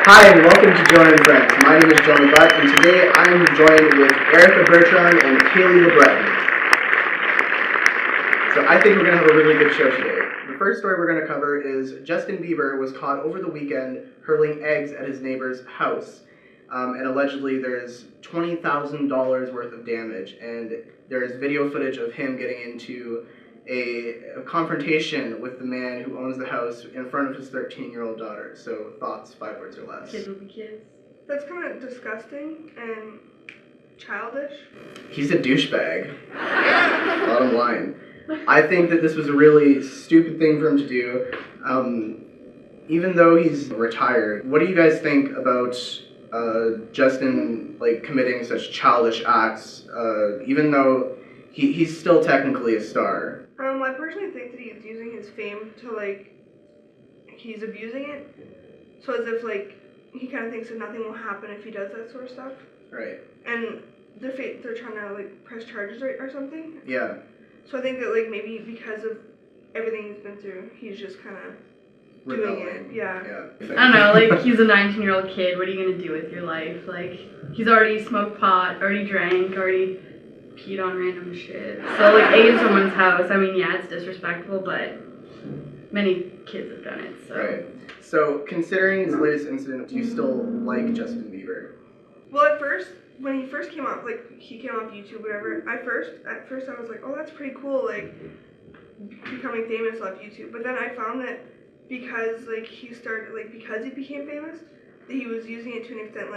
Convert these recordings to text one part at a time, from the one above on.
Hi and welcome to Jonah and Friends. My name is Jonah Butt and today I am joined with Erica Bertrand and Kaylee LeBreton. So I think we're going to have a really good show today. The first story we're going to cover is Justin Bieber was caught over the weekend hurling eggs at his neighbor's house. And allegedly there's $20,000 worth of damage, and there's video footage of him getting into a confrontation with the man who owns the house in front of his 13-year-old daughter. So thoughts, 5 words or less. Kids will be kids. That's kind of disgusting and childish. He's a douchebag. Bottom line. I think that this was a really stupid thing for him to do. Even though he's retired, what do you guys think about Justin committing such childish acts, even though he's still technically a star? I personally think that he's using his fame to he's abusing it. So as if he kind of thinks that nothing will happen if he does that sort of stuff. Right. And they're trying to press charges or something. Yeah. So I think that maybe because of everything he's been through, he's just kind of doing it. Yeah. I don't know, he's a 19-year-old kid. What are you going to do with your life? He's already smoked pot, already drank, already peed on random shit. So, egg in someone's house, I mean, yeah, it's disrespectful, but many kids have done it, so. Right. So, considering his latest incident, do you still like Justin Bieber? Well, at first, when he first came off, he came off YouTube, whatever, at first I was like, oh, that's pretty cool, becoming famous off YouTube. But then I found that because, he started, because he became famous, that he was using it to an extent,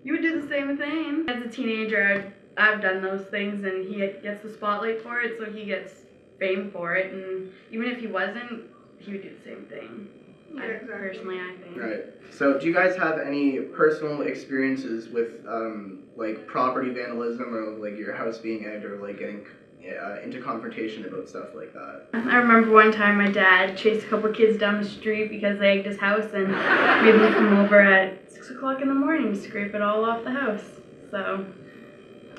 You would do the same thing. As a teenager, I've done those things, and he gets the spotlight for it, so he gets fame for it, and even if he wasn't, he would do the same thing. Yeah, exactly. Personally, I think. Right. So, do you guys have any personal experiences with, property vandalism or, your house being egged or, getting into confrontation about stuff like that? I remember one time my dad chased a couple kids down the street because they egged his house, and made them come over at 6 o'clock in the morning to scrape it all off the house. So,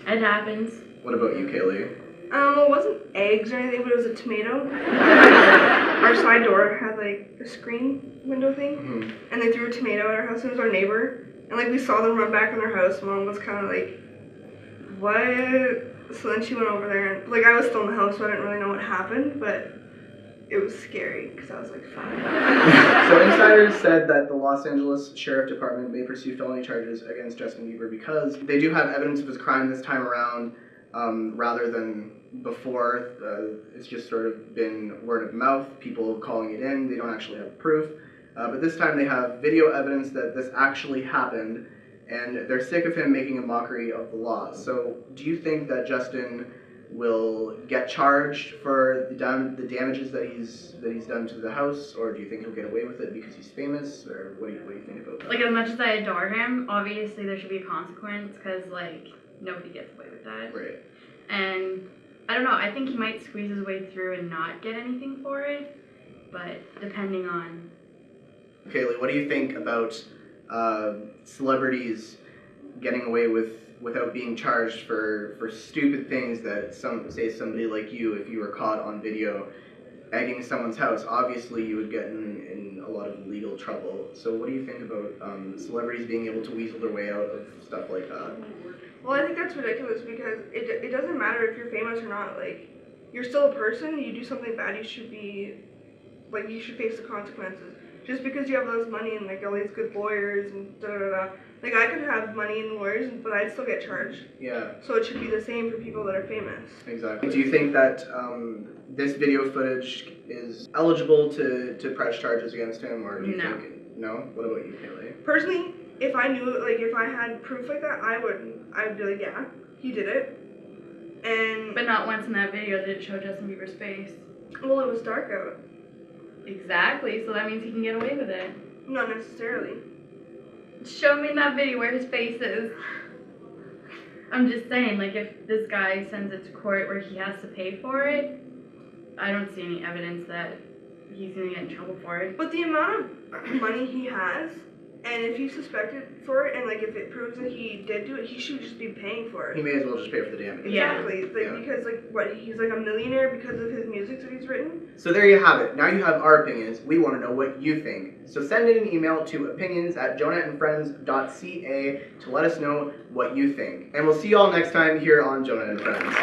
it happens. What about you, Kaylee? It wasn't eggs or anything, but it was a tomato. Our side door had a screen window thing, and they threw a tomato at our house. It was our neighbor, and we saw them run back in their house. Mom was kind of what? So then she went over there, and I was still in the house, so I didn't really know what happened, but it was scary because I was 5. So insiders said that the Los Angeles Sheriff Department may pursue felony charges against Justin Bieber because they do have evidence of his crime this time around, rather than before. It's just sort of been word of mouth, people calling it in. They don't actually have proof. But this time they have video evidence that this actually happened, and they're sick of him making a mockery of the law. So do you think that Justin will get charged for the damages that he's done to the house, or do you think he'll get away with it because he's famous, or what do you think about that? As much as I adore him, obviously there should be a consequence, because nobody gets away with that. Right. And I don't know, I think he might squeeze his way through and not get anything for it, but depending on. Kaylee, what do you think about celebrities getting away without being charged for stupid things that somebody like you, if you were caught on video egging someone's house, obviously you would get in a lot of legal trouble. So what do you think about celebrities being able to weasel their way out of stuff like that? Well, I think that's ridiculous because it doesn't matter if you're famous or not. You're still a person. You do something bad, you should be you should face the consequences. Just because you have all this money and all these good lawyers and da-da-da-da. I could have money and lawyers, but I'd still get charged. Yeah. So it should be the same for people that are famous. Exactly. Do you think that this video footage is eligible to press charges against him, or do you think no? What about you, Kaylee? Personally, if I knew if I had proof like that, I'd be yeah, he did it. But not once in that video did it show Justin Bieber's face. Well, it was dark out. Exactly, so that means he can get away with it. Not necessarily. Show me in that video where his face is. I'm just saying, if this guy sends it to court where he has to pay for it, I don't see any evidence that he's going to get in trouble for it. But the amount of money he has, and if he's suspected for it, and if it proves that he did do it, he should just be paying for it. He may as well just pay for the damage. Exactly. Because he's a millionaire because of his music that he's written. So there you have it. Now you have our opinions. We want to know what you think. So send in an email to opinions@jonathandfriends.ca to let us know what you think. And we'll see you all next time here on Jonah and Friends.